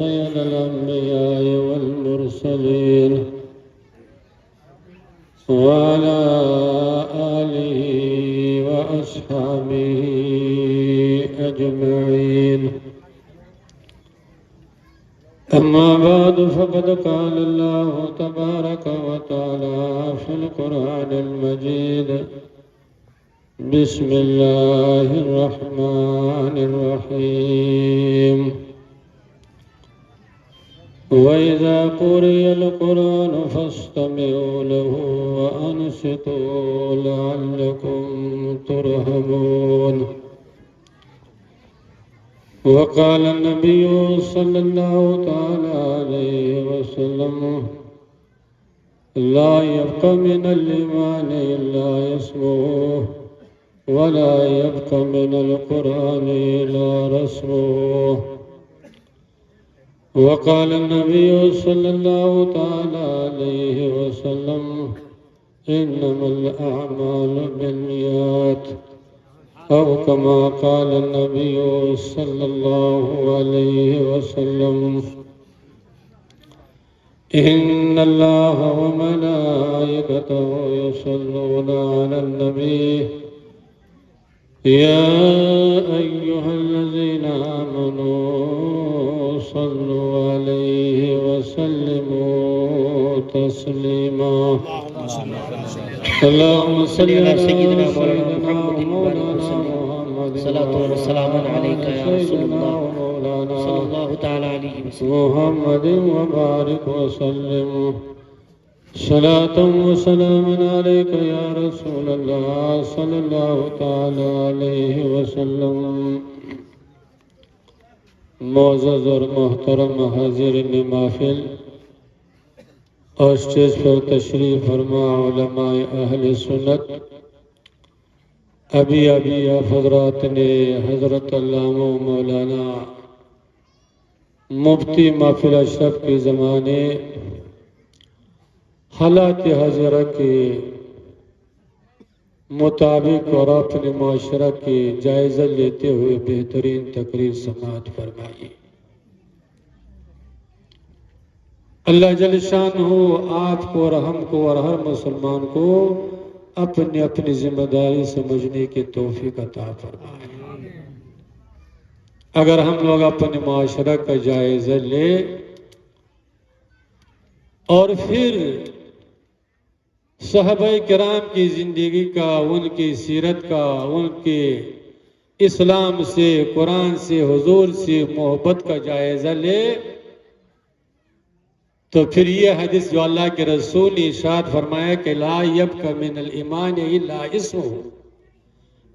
سيد الأنبياء والمرسلين وعلى آله وأصحابه أجمعين. أما بعد فقد قال الله تبارك وتعالى في القرآن المجيد: بسم الله الرحمن الرحيم. وإذا قرئ القرآن فاستمعوا له وأنصتوا لعلكم ترحمون. وقال النبي صلى الله تعالى عليه وسلم: لا يبقى من الإيمان إلا اسمه ولا يبقى من القرآن إلا رسمه. وقال النبي صلى الله تعالى عليه وسلم: إنما الأعمال بالنيات، أو كما قال النبي صلى الله عليه وسلم: إن الله وملائكته يصلون على النبي يا أيها الذين آمنوا صلوا عليه وسلموا تسليما. اللهم صل على سيدنا مولانا محمد صلاة والسلام عليك يا رسول الله صلى الله تعالى عليه وسلم محمد وبارك وسلم. صلاة وسلام عليك يا رسول الله صلى الله تعالى عليه وسلم. معزز اور محترم حاضرین محفل اور اسٹیج پر تشریف فرما علماء اہل سنت، ابھی آپ حضرات نے حضرت علامہ مولانا مفتی محفل اشرف کے زمانے حالات حاضرہ کے مطابق اور اپنے معاشرہ کے جائزہ لیتے ہوئے بہترین تقریر سماعت فرمائی. اللہ جل شانہ آپ کو اور ہم کو اور ہر مسلمان کو اپنی اپنی ذمہ داری سمجھنے کی توفیق عطا فرمائے. اگر ہم لوگ اپنے معاشرہ کا جائزہ لیں اور پھر صحابہ کرام کی زندگی کا، ان کی سیرت کا، ان کے اسلام سے، قرآن سے، حضور سے محبت کا جائزہ لے تو پھر یہ حدیث جو اللہ کے رسول نے ارشاد فرمایا کہ لا یبقى من الایمان الا اسمہ،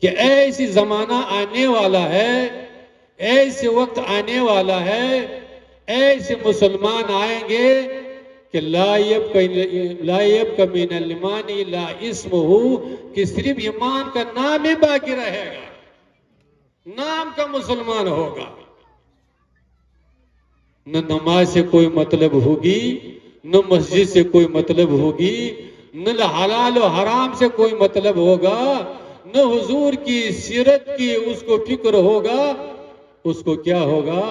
کہ ایسی زمانہ آنے والا ہے، ایسے وقت آنے والا ہے، ایسے مسلمان آئیں گے کہ لا یبقى من الایمان الا اسمہ، کہ صرف ایمان کا نام ہی باقی رہے گا، نام کا مسلمان ہوگا. نہ نماز سے کوئی مطلب ہوگی، نہ مسجد سے کوئی مطلب ہوگی، نہ حلال و حرام سے کوئی مطلب ہوگا، نہ حضور کی سیرت کی اس کو فکر ہوگا. اس کو کیا ہوگا؟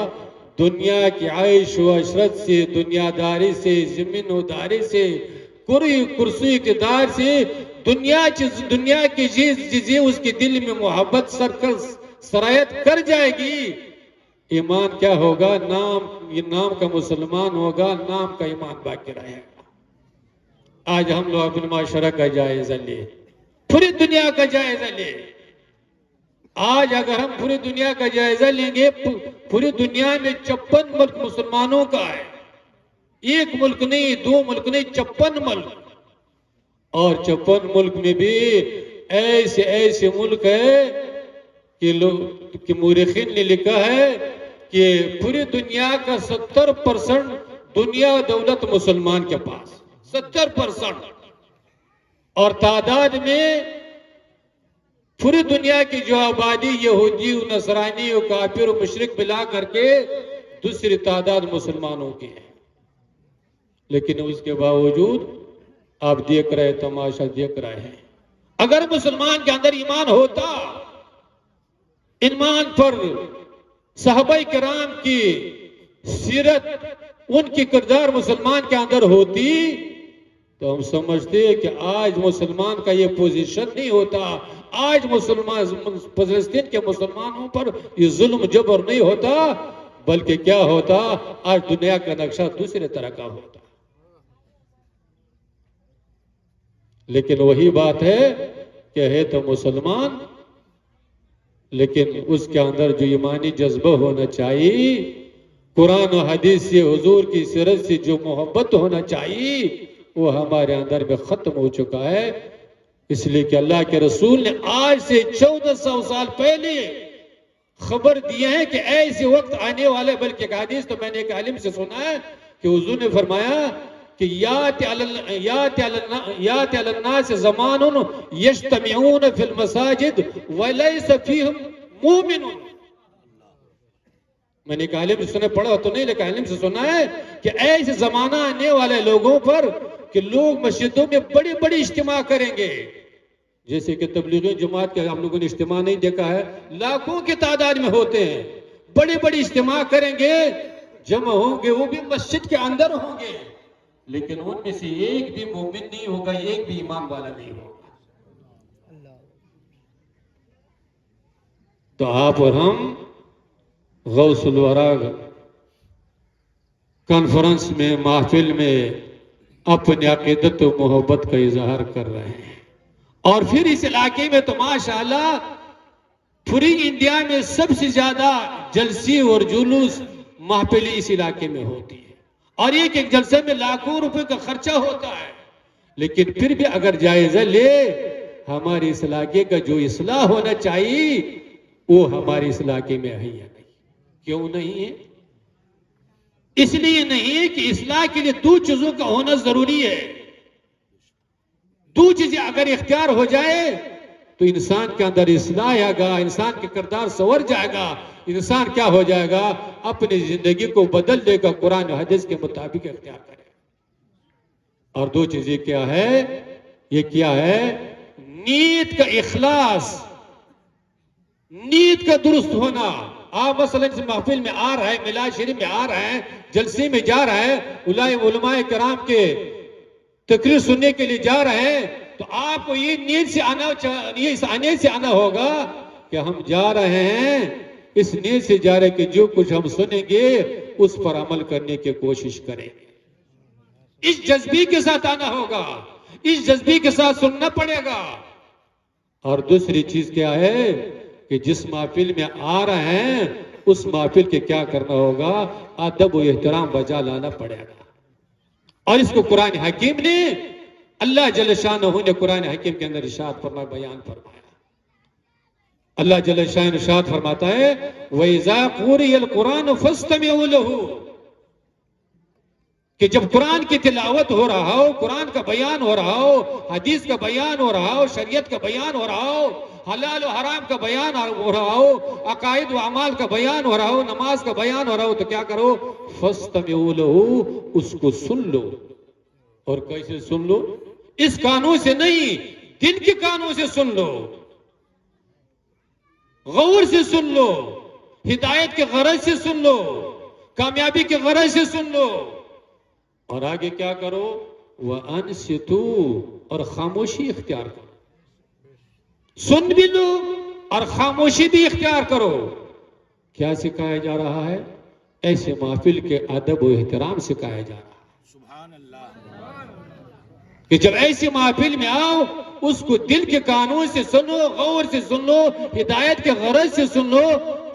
دنیا کی عیش و عشرت سے، دنیا داری سے، زمین و داری سے، کرسی اقتدار سے، دنیا کی چیزیں اس کے دل میں محبت سرایت کر جائے گی. ایمان کیا ہوگا؟ نام کا مسلمان ہوگا، نام کا ایمان باقی رہے گا. آج ہم لوگ اپنے معاشرہ کا جائزہ لیں، پوری دنیا کا جائزہ لیں. آج اگر ہم پوری دنیا کا جائزہ لیں گے، پوری دنیا میں 56 ملک مسلمانوں کا ہے. ایک ملک نہیں، دو ملک نہیں، 56 ملک. اور 56 ملک میں بھی ایسے ملک ہے کہ مورخین نے لکھا ہے کہ پوری دنیا کا 70% دنیا دولت مسلمان کے پاس، 70%. اور تعداد میں پوری دنیا کی جو آبادی یہودی و نصرانی و کافر و مشرک ملا کر کے دوسری تعداد مسلمانوں کی ہے. لیکن اس کے باوجود آپ دیکھ رہے، تماشا دیکھ رہے ہیں. اگر مسلمان کے اندر ایمان ہوتا، ایمان پر صحابہ کرام کی سیرت ان کی کردار مسلمان کے اندر ہوتی تو ہم سمجھتے کہ آج مسلمان کا یہ پوزیشن نہیں ہوتا، آج فلسطین کے مسلمانوں پر یہ ظلم جبر نہیں ہوتا، بلکہ کیا ہوتا، آج دنیا کا نقشہ دوسرے طرح کا ہوتا۔ لیکن وہی بات ہے کہ ہے تو مسلمان، لیکن اس کے اندر جو ایمانی جذبہ ہونا چاہیے، قرآن و حدیث سے، حضور کی سیرت سے جو محبت ہونا چاہیے، وہ ہمارے اندر میں ختم ہو چکا ہے۔ اس لیے کہ اللہ کے رسول نے آج سے 1400 سال پہلے خبر دی ہے کہ ایسے وقت آنے والے، بلکہ ایک حدیث تو میں نے ایک عالم سے سنا ہے کہ حضور نے فرمایا کہ یات علی الناس زمان یجتمعون فی المساجد ولیس فیہم مومن۔ میں نے ایک عالم سے سنا، پڑھا تو نہیں، لیکن عالم سے سنا ہے کہ ایسے زمانہ آنے والے لوگوں پر کہ لوگ مسجدوں میں بڑی بڑی اجتماع کریں گے، جیسے کہ تبلیغی جماعت کے ہم لوگوں نے اجتماع نہیں دیکھا ہے، لاکھوں کی تعداد میں ہوتے ہیں، بڑی بڑی اجتماع کریں گے، جمع ہوں گے، وہ بھی مسجد کے اندر ہوں گے، لیکن ان میں سے ایک بھی مومن نہیں ہوگا، ایک بھی ایمان والا نہیں ہوگا۔ تو آپ اور ہم غوث الورا کانفرنس میں، محفل میں اپنے عقیدت و محبت کا اظہار کر رہے ہیں، اور پھر اس علاقے میں تو ماشاءاللہ پوری انڈیا میں سب سے زیادہ جلسے اور جلوس محفل اس علاقے میں ہوتی ہے، اور ایک ایک جلسے میں لاکھوں روپے کا خرچہ ہوتا ہے، لیکن پھر بھی اگر جائزہ لے ہمارے اس علاقے کا جو اصلاح ہونا چاہیے وہ ہمارے اس علاقے میں ہے یا نہیں؟ کیوں نہیں ہے؟ اس لیے نہیں ہے کہ اصلاح کے لیے دو چیزوں کا ہونا ضروری ہے۔ دو چیزیں اگر اختیار ہو جائے تو انسان کے اندر اصلاح آئے گا، انسان کے کردار سنور جائے گا، انسان کیا ہو جائے گا، اپنی زندگی کو بدل دے گا، قرآن و حدیث کے مطابق اختیار کرے گا۔ اور دو چیزیں کیا ہے؟ یہ کیا ہے؟ نیت کا اخلاص، نیت کا درست ہونا۔ آپ مثلا اس محفل میں آ رہے ہیں، میلاد شریف میں آ رہے ہیں، جلسے میں جا رہے ہیں، علماء کرام کے تقریر سننے کے لیے جا رہے ہیں، تو آپ کو یہ نیت سے آنا ہوگا کہ ہم جا رہے ہیں، اس نیت سے جا رہے کہ جو کچھ ہم سنیں گے اس پر عمل کرنے کی کوشش کریں گے۔ اس جذبے کے ساتھ آنا ہوگا، اس جذبے کے ساتھ سننا پڑے گا۔ اور دوسری چیز کیا ہے کہ جس محفل میں آ رہے ہیں اس محفل کے کیا کرنا ہوگا، ادب و احترام بجا لانا پڑے گا۔ اور اس کو قرآن حکیم نے، اللہ جل شانہ نے قرآن حکیم کے اندر ارشاد فرمایا، بیان فرمایا۔ اللہ جل شانہ ارشاد فرماتا ہے وَإِذَا قُرِئَ الْقُرْآنُ فَاسْتَمِعُوا لَهُ، کہ جب قرآن کی تلاوت ہو رہا ہو، قرآن کا بیان ہو رہا ہو، حدیث کا بیان ہو رہا ہو، شریعت کا بیان ہو رہا ہو، حلال و حرام کا بیان ہو رہا ہو، عقائد و اعمال کا بیان ہو رہا ہو، نماز کا بیان ہو رہا ہو، تو کیا کرو؟ فَاسْتَمِعُوا لَهُ، اس کو سن لو۔ اور کیسے سن لو؟ اس کانوں سے نہیں، دل کے کانوں سے سن لو، غور سے سن لو، ہدایت کے غرض سے سن لو، کامیابی کے غرض سے سن لو۔ اور آگے کیا کرو؟ وَأَنْصِتُوا، اور خاموشی اختیار کرو، سن بھی لو اور خاموشی بھی اختیار کرو۔ کیا سکھایا جا رہا ہے؟ ایسے محفل کے ادب و احترام سکھایا جا رہا ہے۔ سبحان اللہ، کہ جب ایسی محفل میں آؤ اس کو دل کے کانوں سے سنو، غور سے سن لو، ہدایت کے غرض سے سن لو،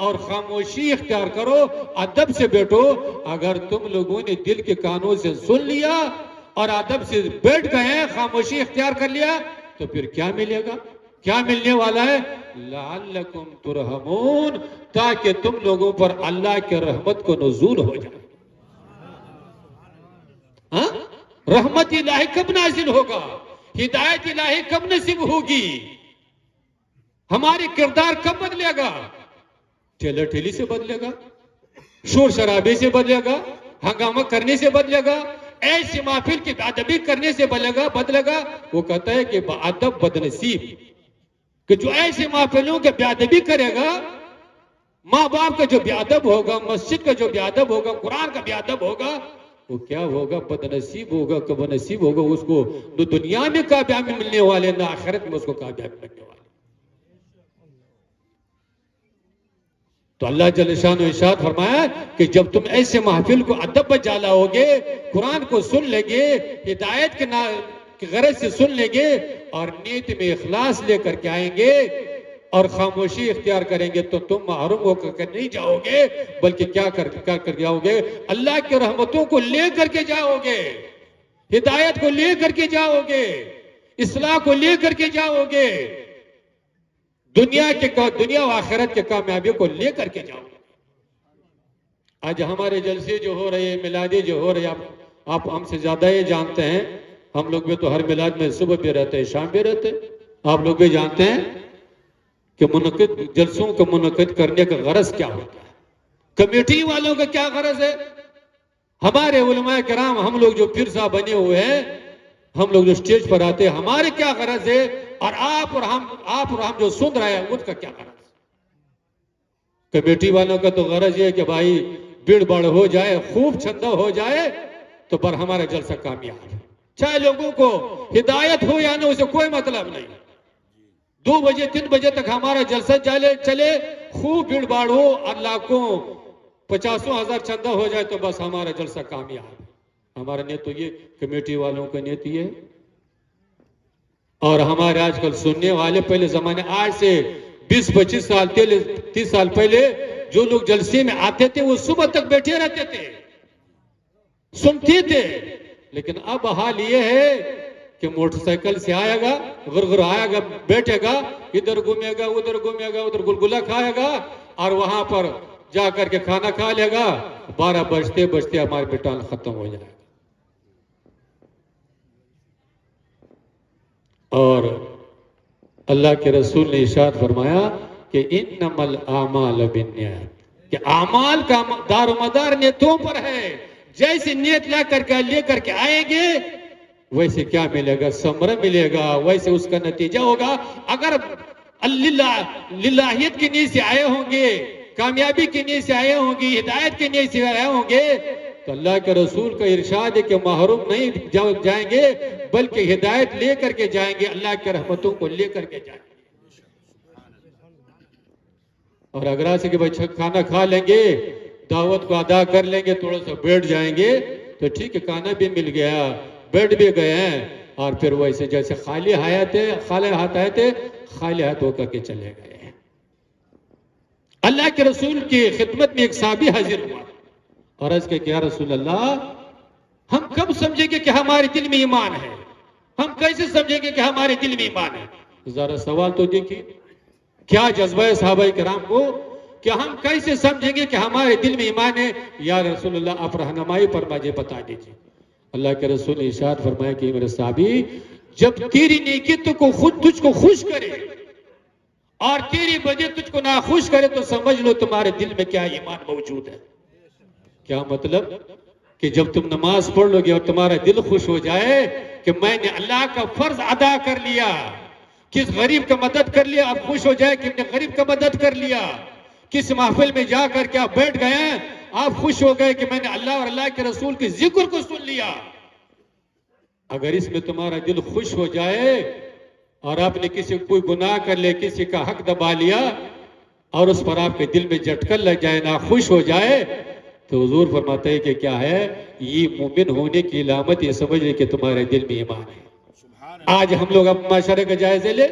اور خاموشی اختیار کرو، ادب سے بیٹھو۔ اگر تم لوگوں نے دل کے کانوں سے سن لیا اور ادب سے بیٹھ گئے، خاموشی اختیار کر لیا، تو پھر کیا ملے گا؟ کیا ملنے والا ہے؟ لعلکم ترحمون، تاکہ تم لوگوں پر اللہ کے رحمت کو نزول ہو جائے۔ ہاں؟ رحمت الہی کب نازل ہوگا؟ ہدایت الہی کب نصیب ہوگی؟ ہمارے کردار کب بدلے گا؟ ٹھیلا ٹھیلی سے بدلے گا، شور شرابے سے بدلے گا، ہنگامہ کرنے سے بدلے گا، ایسی محفل کی ادبی کرنے سے بدلے گا۔ وہ کہتا ہے کہ ادب بدنصیب، کہ جو ایسے محفلوں کے بے ادبی کرے گا ماں باپ کا جو بے ادب ہوگا، مسجد کا جو بے ادب ہوگا، قرآن کا بے ادب ہوگا، وہ کیا ہوگا؟ بد نصیب ہوگا، کب نصیب ہوگا اس کو، نہ دنیا میں کامیابی ملنے والے، نہ آخرت میں اس کو کامیابی ملنے والے۔ تو اللہ جل شانہ ارشاد فرمایا کہ جب تم ایسے محفل کو ادب بجا لاؤ گے، قرآن کو سن لیں گے، ہدایت کے غرض سے سن لیں گے، اور نیت میں اخلاص لے کر کے آئیں گے اور خاموشی اختیار کریں گے، تو تم محروم ہو کر نہیں جاؤ گے، بلکہ کیا کر جاؤ گے؟ اللہ کی رحمتوں کو لے کر کے جاؤ گے، ہدایت کو لے کر کے جاؤ گے، اصلاح کو لے کر کے جاؤ گے، دنیا و آخرت کے کامیابی کو لے کر کے جاؤ۔ آج ہمارے جلسے جو ہو رہے ہیں، میلادی جو ہو رہے ہیں، آپ ہم سے زیادہ یہ جانتے ہیں، ہم لوگ بھی تو ہر میلاد میں صبح بھی رہتے ہیں، شام بھی رہتے ہیں، آپ لوگ بھی جانتے ہیں کہ جلسوں کو منعقد کرنے کا غرض کیا ہوتا ہے، کمیٹی والوں کا کیا غرض ہے، ہمارے علماء کرام، ہم لوگ جو پیر صاحب بنے ہوئے ہیں، ہم لوگ جو سٹیج پر آتے ہیں، ہمارے کیا غرض ہے، اور آپ اور ہم جو سن رہے ہیں ان کا کیا غرض ہے؟ کمیٹی والوں کا تو غرض یہ ہے کہ بھائی بھیڑ بھاڑ ہو جائے، خوب چندہ ہو جائے تو پر ہمارا جلسہ کامیاب ہے، چاہے لوگوں کو ہدایت ہو یا نہ، اسے کوئی مطلب نہیں، 2 بجے 3 بجے تک ہمارا جلسہ چلے، خوب بھیڑ بھاڑ ہو، اور لاکھوں 50,000 چندہ ہو جائے تو بس ہمارا جلسہ کامیاب ہے۔ ہمارا نیت تو یہ، کمیٹی والوں کا نیت یہ ہے۔ اور ہمارے آج کل سننے والے، پہلے زمانے، آج سے 20-25 سال 30 سال پہلے جو لوگ جلسے میں آتے تھے وہ صبح تک بیٹھے رہتے تھے، سنتے تھے، لیکن اب حال یہ ہے کہ موٹر سائیکل سے آئے گا، غرغر آئے گا، بیٹھے گا، ادھر گھومے گا، ادھر گلگلہ کھائے گا، اور وہاں پر جا کر کے کھانا کھا لے گا، 12 بجتے بجتے ہمارے بٹال ختم ہو جائے گا۔ اور اللہ کے رسول نے ارشاد فرمایا کہ انما الاعمال بالنیات، کہ اعمال کا دار و مدار نیتوں پر ہے، جیسے نیت لے کر کے آئیں گے ویسے کیا ملے گا؟ ثمرہ ملے گا، ویسے اس کا نتیجہ ہوگا۔ اگر للہیت کی نیت سے آئے ہوں گے، کامیابی کی نیت سے آئے ہوں گے، ہدایت کی نیت سے آئے ہوں گے، تو اللہ کے رسول کا ارشاد ہے کہ محروم نہیں جائیں گے، بلکہ ہدایت لے کر کے جائیں گے، اللہ کے رحمتوں کو لے کر کے جائیں گے۔ اور اگر ایسے کہ بھائی کھانا کھا لیں گے، دعوت کو ادا کر لیں گے، تھوڑا سا بیٹھ جائیں گے تو ٹھیک ہے، کھانا بھی مل گیا، بیٹھ بھی گئے ہیں، اور پھر ویسے جیسے خالی ہاتھ آئے تھے، خالی ہاتھ ہو کر کے چلے گئے ہیں۔ اللہ کے رسول کی خدمت میں ایک صحابی حاضر ہوا اور عرض کہ یا رسول اللہ، ہم کب سمجھیں گے کہ ہمارے دل میں ایمان ہے؟ ہم کیسے سمجھیں گے کہ ہمارے دل میں ایمان ہے؟ ذرا سوال تو دیکھیے، کیا جذبہ ہے صحابہ کرام کو کہ ہم کیسے سمجھیں گے کہ ہمارے دل میں ایمان ہے؟ یا رسول اللہ، آپ رہنمائی پر مجھے بتا دیجیے۔ اللہ کے رسول نے ارشاد فرمایا کہ میرے صحابی، جب تیری نیکی تجھ کو خوش کرے اور تیری بدی تجھ کو ناخوش کرے تو سمجھ لو تمہارے دل میں کیا ایمان موجود ہے۔ کیا مطلب؟ کہ جب تم نماز پڑھ لو گے اور تمہارا دل خوش ہو جائے کہ میں نے اللہ کا فرض ادا کر لیا، کس غریب کا مدد کر لیا، اب خوش ہو جائے کہ ہم نے غریب کا مدد کر لیا، کس محفل میں جا کر کے آپ بیٹھ گئے ہیں، آپ خوش ہو گئے کہ میں نے اللہ اور اللہ کے رسول کے ذکر کو سن لیا۔ اگر اس میں تمہارا دل خوش ہو جائے اور آپ نے کسی کوئی گناہ کر لے، کسی کا حق دبا لیا اور اس پر آپ کے دل میں جھٹکن لگ جائے، ناخوش ہو جائے، تو حضور فرماتے ہیں کہ کیا ہے یہ مومن ہونے کی علامت، یہ سمجھ لے کہ تمہارے دل میں ایمان ہے۔ آج ہم لوگ اپنے معاشرے کا جائزے لے،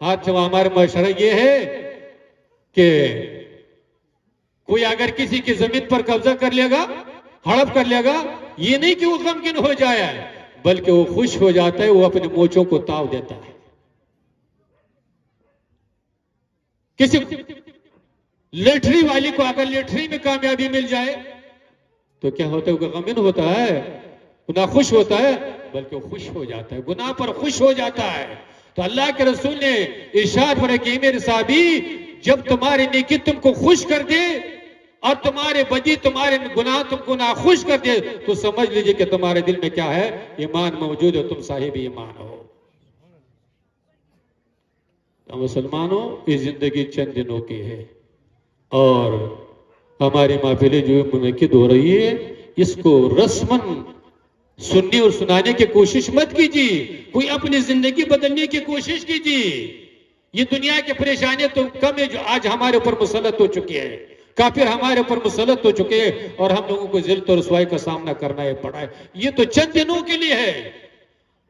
آج ہمارے معاشرہ یہ ہے کہ کوئی اگر کسی کی زمین پر قبضہ کر لے گا، ہڑپ کر لے گا، یہ نہیں کہ وہ غمگین ہو جائے، بلکہ وہ خوش ہو جاتا ہے، وہ اپنے موچوں کو تاؤ دیتا ہے۔ کسی لیٹری والی کو اگر لیٹری میں کامیابی مل جائے تو کیا ہوتا ہے؟ وہ غمگین ہوتا ہے، نہ خوش ہوتا ہے، بلکہ وہ خوش ہو جاتا ہے، گناہ پر خوش ہو جاتا ہے۔ تو اللہ کے رسول نے ارشاد فرمایا کہ میرے صحابی، جب تمہاری نیکی تم کو خوش کر دے اور تمہارے بدی، تمہارے گناہ تم کو ناخوش کر دے تو سمجھ لیجئے کہ تمہارے دل میں کیا ہے؟ ایمان موجود ہے، تم صاحب ایمان ہو۔ تو مسلمانوں، یہ زندگی چند دنوں کی ہے اور ہماری محفلیں جو منعقد ہو رہی ہے اس کو رسماً سننے اور سنانے کی کوشش مت کیجیے، کوئی اپنی زندگی بدلنے کی کوشش کیجیے۔ یہ دنیا کی پریشانیاں تو کم ہے جو آج ہمارے اوپر مسلط ہو چکے ہیں، کافر ہمارے اوپر مسلط ہو چکے ہیں اور ہم لوگوں کو ذلت اور رسوائی کا سامنا کرنا پڑا ہے۔ یہ تو چند دنوں کے لیے ہے،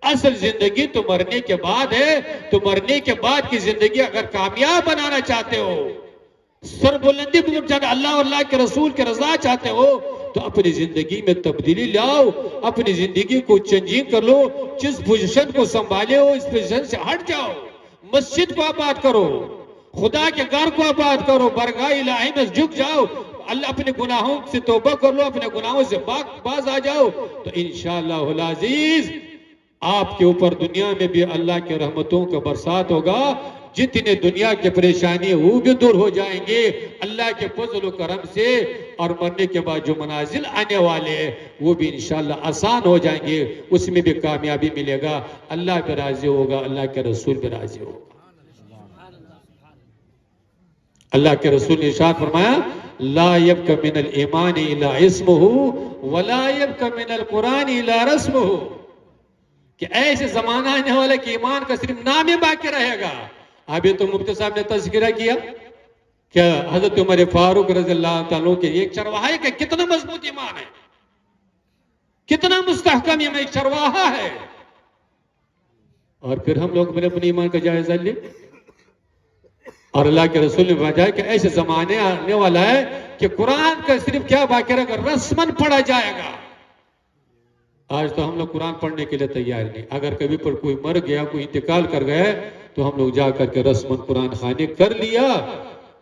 اصل زندگی تو مرنے کے بعد ہے۔ تو مرنے کے بعد کی زندگی اگر کامیاب بنانا چاہتے ہو، سربلندی چاہتے، اللہ اور اللہ کے رسول کے رضا چاہتے ہو، تو اپنی زندگی میں تبدیلی لاؤ، اپنی زندگی کو چینجنگ کر لو۔ جس پوزیشن کو سنبھالے ہو اس پوزیشن سے ہٹ جاؤ، مسجد کو آباد کرو، خدا کے گھر کو آباد کرو، برگاہ الہی میں جھک جاؤ، اللہ اپنے گناہوں سے توبہ کر لو، اپنے گناہوں سے باز آ جاؤ، تو انشاءاللہ العزیز آپ کے اوپر دنیا میں بھی اللہ کے رحمتوں کا برسات ہوگا۔ جتنے دنیا کے پریشانی وہ بھی دور ہو جائیں گے اللہ کے فضل و کرم سے، اور مرنے کے بعد جو منازل آنے والے ہیں وہ بھی انشاءاللہ آسان ہو جائیں گے، اس میں بھی کامیابی ملے گا، اللہ بھی راضی ہوگا، اللہ کے رسول بھی راضی ہوگا۔ اللہ کے رسول نے ارشاد فرمایا لا یبق من الایمان الا اسمہ ولا یبق من القرآن الا رسمہ، کہ ایسے زمانہ آنے والے کہ ایمان کا صرف نام ہی باقی رہے گا۔ ابھی تو مفتی صاحب نے تذکرہ کیا کہ حضرت عمر فاروق رضی اللہ تعالیٰ کے ایک چرواہا ہے کہ کتنا مضبوط ایمان ہے، کتنا مستحکم ایک چرواہا ہے، اور پھر ہم لوگ اپنے ایمان کا جائزہ لیں۔ اور اللہ کے رسول نے فرمایا کہ ایسے زمانے آنے والا ہے کہ قرآن کا صرف کیا باقی رہے گا، رسماً پڑھا جائے گا۔ آج تو ہم لوگ قرآن پڑھنے کے لیے تیار نہیں، اگر کبھی پر کوئی مر گیا، کوئی انتقال کر گئے تو ہم لوگ جا کر کے رسماً قرآن خوانی کر لیا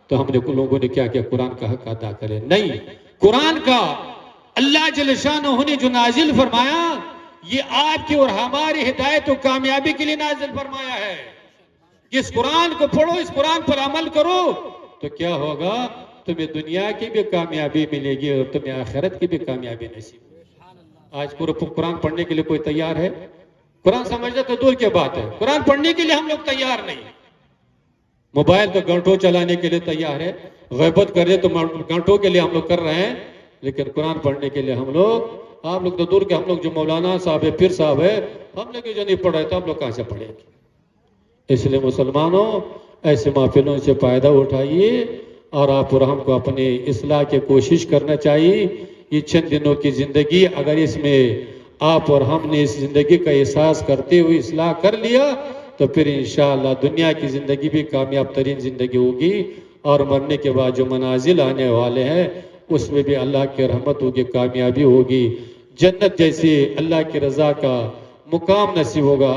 تو ہم نے لوگوں نے کیا قرآن کا حق ادا کرے؟ نہیں، قرآن کا اللہ جل شانہ نے جو نازل فرمایا یہ آپ کی اور ہماری ہدایت و کامیابی کے لیے نازل فرمایا ہے کہ اس قرآن کو پڑھو، اس قرآن پر عمل کرو تو کیا ہوگا، تمہیں دنیا کی بھی کامیابی ملے گی اور تمہیں آخرت کی بھی کامیابی نصیب ہوگی۔ آج قرآن پڑھنے کے لیے کوئی تیار ہے؟ قرآن سمجھنا تو دور کی بات ہے، قرآن پڑھنے کے لیے ہم لوگ تیار نہیں۔ موبائل تو گھنٹوں چلانے کے لیے تیار ہے، غیبت کر رہے تو گھنٹوں کے لیے ہم لوگ کر رہے ہیں، لیکن قرآن پڑھنے کے لیے ہم لوگ تو دور کے، ہم لوگ جو مولانا صاحب ہے، پیر صاحب ہے، ہم لوگ جو نہیں پڑھ رہے تو ہم لوگ کہاں سے پڑھیں گے؟ اس لیے مسلمانوں ایسے محفلوں سے فائدہ اٹھائیے اور آپ اور ہم کو اپنی اصلاح کی کوشش کرنا چاہیے۔ یہ چند دنوں کی زندگی اگر اس میں آپ اور ہم نے اس زندگی کا احساس کرتے ہوئے اصلاح کر لیا تو پھر انشاءاللہ دنیا کی زندگی بھی کامیاب ترین زندگی ہوگی، اور مرنے کے بعد جو منازل آنے والے ہیں اس میں بھی اللہ کی رحمت ہوگی، کامیابی ہوگی، جنت جیسی اللہ کی رضا کا مقام نصیب ہوگا،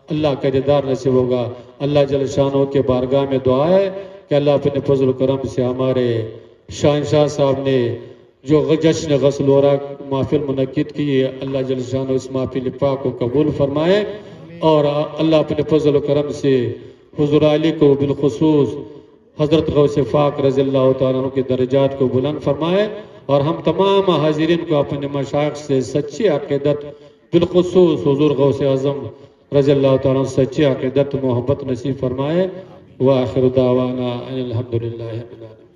اللہ کا دیدار نصیب ہوگا۔ اللہ جل شانہ کے بارگاہ میں دعا ہے کہ اللہ اپنے فضل و کرم سے ہمارے شاہنشاہ صاحب نے جو جشن غسل ورا محفل منعقد کی ہے، اللہ جل شانہ اس محفل پاک کو قبول فرمائے، اور اللہ اپنے فضل و کرم سے حضور علی کو بالخصوص حضرت غوث پاک رضی اللہ تعالیٰ عنہ کے درجات کو بلند فرمائے، اور ہم تمام حاضرین کو اپنے مشائخ سے سچی عقیدت، بالخصوص حضور غوث اعظم رضی اللہ تعالیٰ عنہ سچی عقیدت محبت نصیب فرمائے۔ وآخر دعوانا ان الحمدللہ رب العالمین۔